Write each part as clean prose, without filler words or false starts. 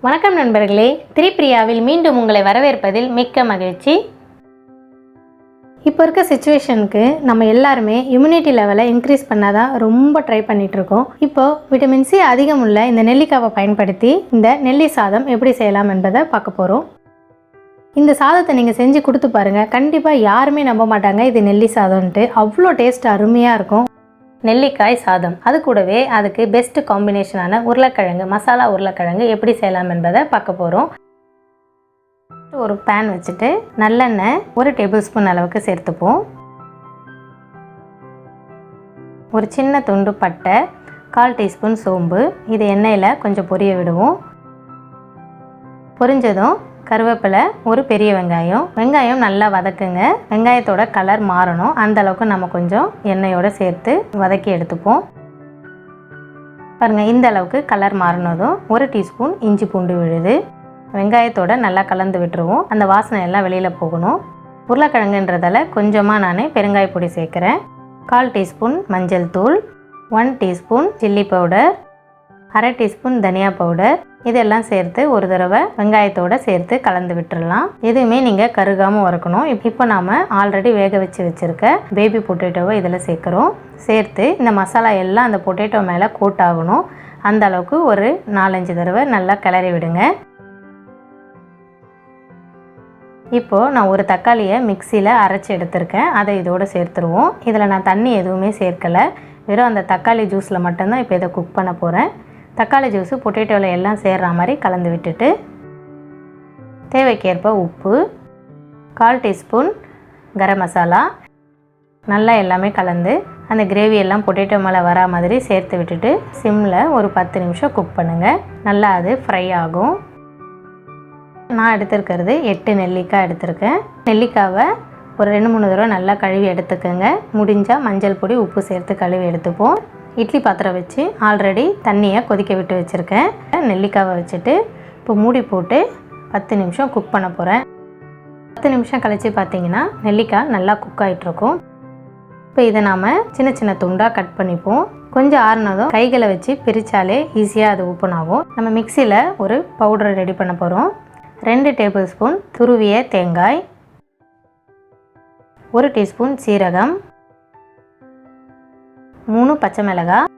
வணக்கம் நண்பர்களே, பிரியாவில் மீண்டும் உங்களை வரவேற்பதில் மிக்க மகிழ்ச்சி. இப்போ இருக்க சிச்சுவேஷனுக்கு நம்ம எல்லாருமே இம்யூனிட்டி லெவலை இன்க்ரீஸ் பண்ணாதான் ரொம்ப ட்ரை பண்ணிகிட்ருக்கோம். இப்போது விட்டமின் சி அதிகம் உள்ள இந்த நெல்லிக்காவை பயன்படுத்தி இந்த நெல்லி சாதம் எப்படி செய்யலாம் என்பதை பார்க்க போகிறோம். இந்த சாதத்தை நீங்கள் செஞ்சு கொடுத்து பாருங்கள், கண்டிப்பாக யாருமே நம்ப மாட்டாங்க இது நெல்லி சாதம்ன்ட்டு. அவ்வளோ டேஸ்ட் அருமையாக இருக்கும். நெல்லிக்காய் சாதம், அது கூடவே அதுக்கு பெஸ்ட் காம்பினேஷனான உருளைக்கிழங்கு, மசாலா உருளைக்கிழங்கு எப்படி செய்யலாம் என்பதை பார்க்க போகிறோம். ஒரு பேன் வச்சுட்டு நல்லெண்ணெய் 1 டேபிள் ஸ்பூன் அளவுக்கு சேர்த்துப்போம். ஒரு சின்ன துண்டு பட்டை, 1/4 டீஸ்பூன் சோம்பு, இது எண்ணெயில் கொஞ்சம் பொரிய விடுவோம். பொரிஞ்சதும் கருவேப்பிலை, ஒரு பெரிய வெங்காயம் நல்லா வதக்குங்க. வெங்காயத்தோட கலர் மாறணும், அந்த அளவுக்கு நம்ம கொஞ்சம் எண்ணெயோடு சேர்த்து வதக்கி எடுத்துப்போம். பாருங்கள், இந்த அளவுக்கு கலர் மாறினதும் 1 டீஸ்பூன் இஞ்சி பூண்டு விழுது வெங்காயத்தோட நல்லா கலந்து விட்டுருவோம். அந்த வாசனை எல்லாம் வெளியில் போகணும். உருளைக்கிழங்குன்றதால கொஞ்சமாக நான் பெருங்காய பொடி சேர்க்குறேன். 1/4 டீஸ்பூன் மஞ்சள் தூள், 1 டீஸ்பூன் சில்லி பவுடர், 1/2 டீஸ்பூன் தனியா பவுடர், இதெல்லாம் சேர்த்து ஒரு தடவை வெங்காயத்தோடு சேர்த்து கலந்து விட்டுடலாம். எதுவுமே நீங்கள் கருகாமல் வறுக்கணும். இப்போ நாம் ஆல்ரெடி வேக வச்சுருக்க பேபி பொட்டேட்டோவை இதில் சேர்க்குறோம். சேர்த்து இந்த மசாலா எல்லாம் அந்த பொட்டேட்டோ மேலே கோட் ஆகணும். அந்த அளவுக்கு ஒரு 4-5 தடவை நல்லா கிளறி விடுங்க. இப்போது நான் ஒரு தக்காளியை மிக்சியில் அரைச்சி எடுத்திருக்கேன், அதை இதோடு சேர்த்துருவோம். இதில் நான் தண்ணி எதுவுமே சேர்க்கலை, வெறும் அந்த தக்காளி ஜூஸில் மட்டும்தான் இப்போ இதை குக் பண்ண போகிறேன். தக்காளி ஜூஸு பொட்டேட்டோவில் எல்லாம் சேர்கிற மாதிரி கலந்து விட்டுட்டு தேவைக்கேற்ப உப்பு, 1/4 டீஸ்பூன் கரம் மசாலா, நல்லா எல்லாமே கலந்து அந்த கிரேவி எல்லாம் பொட்டேட்டோ மேலே வரா மாதிரி சேர்த்து விட்டுட்டு சிம்மில் ஒரு 10 நிமிஷம் குக் பண்ணுங்கள். நல்லா அது ஃப்ரை ஆகும். நான் எடுத்துருக்கிறது 8 நெல்லிக்காய் எடுத்திருக்கேன். நெல்லிக்காவை ஒரு 2-3 தடவை நல்லா கழுவி எடுத்துக்கோங்க. முடிஞ்சால் மஞ்சள் பொடி, உப்பு சேர்த்து கழுவி எடுத்துப்போம். இட்லி பாத்திரம் வச்சு ஆல்ரெடி தண்ணியை கொதிக்க விட்டு வச்சுருக்கேன். நெல்லிக்காவை வச்சுட்டு இப்போ மூடி போட்டு 10 நிமிஷம் குக் பண்ண போகிறேன். 10 நிமிஷம் கழித்து பார்த்தீங்கன்னா நெல்லிக்காய் நல்லா குக் ஆகிட்ருக்கும். இப்போ இதை நாம் சின்ன சின்ன துண்டாக கட் பண்ணிப்போம். கொஞ்சம் ஆறுனதும் கைகளை வச்சு பிரித்தாலே ஈஸியாக அது ஓப்பன் ஆகும். நம்ம மிக்சியில் ஒரு பவுடர் ரெடி பண்ண போகிறோம். 2 டேபிள் ஸ்பூன் துருவிய தேங்காய், 1 டீஸ்பூன் சீரகம், 3 பச்சை மிளகாய்,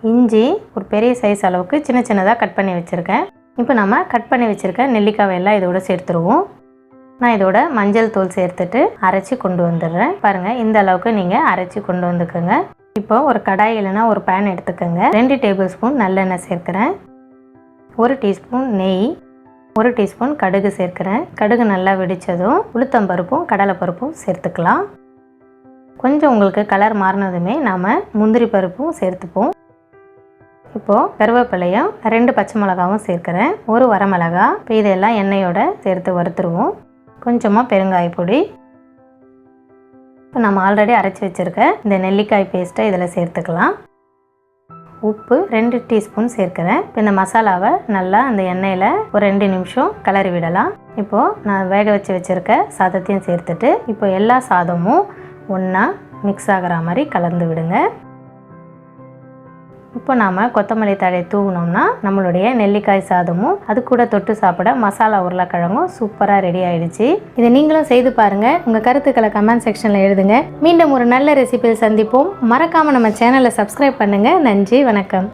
இஞ்சி ஒரு பெரிய சைஸ் அளவுக்கு சின்ன சின்னதாக கட் பண்ணி வச்சுருக்கேன். இப்போ நம்ம கட் பண்ணி வச்சுருக்க நெல்லிக்காய் எல்லாம் இதோட சேர்த்துருவோம். நான் இதோட மஞ்சள் தூள் சேர்த்துட்டு அரைச்சி கொண்டு வந்துடுறேன். பாருங்கள், இந்த அளவுக்கு நீங்கள் அரைச்சி கொண்டு வந்துக்கோங்க. இப்போ ஒரு கடாய் இல்லைனா ஒரு பேன் எடுத்துக்கோங்க. 2 டேபிள் ஸ்பூன் நல்லெண்ணெய் சேர்க்குறேன். 1 டீஸ்பூன் நெய், 1 டீஸ்பூன் கடுகு சேர்க்குறேன். கடுகு நல்லா வெடித்ததும் உளுத்தம்பருப்பும் கடலைப்பருப்பும் சேர்த்துக்கலாம். கொஞ்சம் உங்களுக்கு கலர் மாறினதுமே நாம் முந்திரி பருப்பும் சேர்த்துப்போம். இப்போது கருவேப்பிலையும் 2 பச்சை மிளகாவும் சேர்க்குறேன், 1 வரமிளகா. இப்போ இதெல்லாம் எண்ணெயோடு சேர்த்து வறுத்துருவோம். கொஞ்சமாக பெருங்காய பொடி. இப்போ நம்ம ஆல்ரெடி அரைச்சி வச்சுருக்க இந்த நெல்லிக்காய் பேஸ்ட்டை இதில் சேர்த்துக்கலாம். உப்பு 2 டீஸ்பூன் சேர்க்குறேன். இப்போ இந்த மசாலாவை நல்லா அந்த எண்ணெயில் ஒரு 2 நிமிஷம் கிளறி விடலாம். இப்போது நான் வேக வச்சுருக்க சாதத்தையும் சேர்த்துட்டு இப்போ எல்லா சாதமும் ஒன்றா மிக்ஸ் ஆகிற மாதிரி கலந்து விடுங்க. இப்போ நாம் கொத்தமல்லி தழை தூவினோம்னா நம்மளுடைய நெல்லிக்காய் சாதமும் அது கூட தொட்டு சாப்பிட மசாலா உருளைக்கிழங்கும் சூப்பராக ரெடி ஆகிடுச்சு. இதை நீங்களும் செய்து பாருங்கள். உங்கள் கருத்துக்களை கமெண்ட் செக்ஷனில் எழுதுங்க. மீண்டும் ஒரு நல்ல ரெசிபியில் சந்திப்போம். மறக்காமல் நம்ம சேனலை சப்ஸ்கிரைப் பண்ணுங்கள். நன்றி, வணக்கம்.